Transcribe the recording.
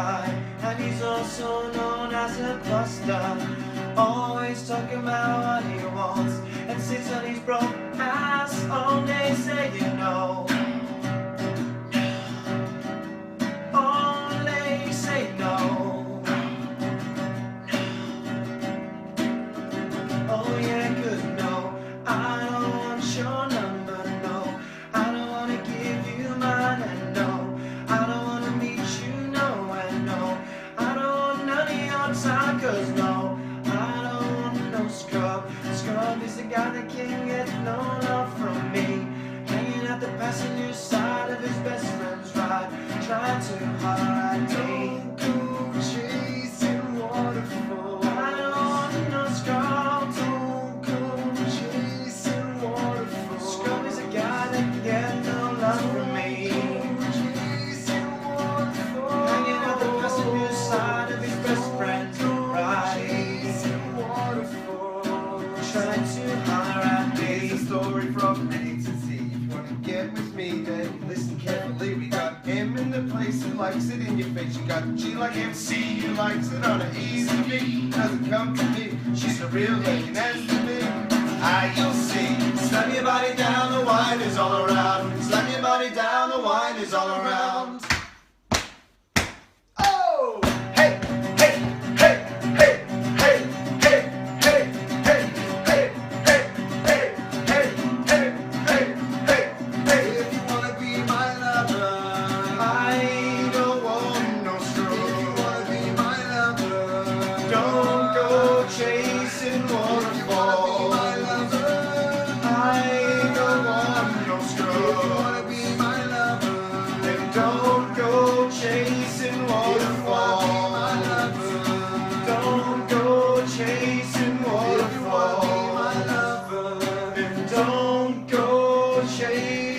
guy, and he's also known as a buster. Always talking about what he wants, and sits on his broke ass all day saying no. Only say no. Oh yeah, good no. I don't want your number, no. I don't wanna give you mine, and no. I don't wanna meet you, no, and no. I don't want none of your time, cause no. I don't want no scrub. Scrub is the guy that can't get no love from me. Hanging at the passenger side of his best friend's ride, trying to hide me. Don't go chasing waterfall. I don't want no scrub. Don't go chasing waterfall. Scrub is a guy that can get no love from me. Chasing waterfall. Hanging at the passenger side of his best friend's ride, Chasing waterfall. trying to hide me. Here's a story from A to Z. If you wanna get with me, then listen carefully. We got M in the place who likes it in your face. You got G like MC who likes it on an easy beat. Doesn't come to me. She's a real lady, nice to me. You'll see. Slam your body down, the wine is all around. Slam your body down, the wine is all around. Oh! Hey! Hey! Hey! Hey! Hey! Hey! Hey! Hey! Hey! Hey! Hey! Hey! Hey! Hey! Hey! Hey! If you wanna be my lover, I don't want no if you stroke. wanna be my lover, Don't go chasing if you wanna be waterfall. my lover, I don't want no if you stroke. wanna be my lover, Then don't go chasing waterfall. Don't go chasing waterfall. my lover. Then don't go chasing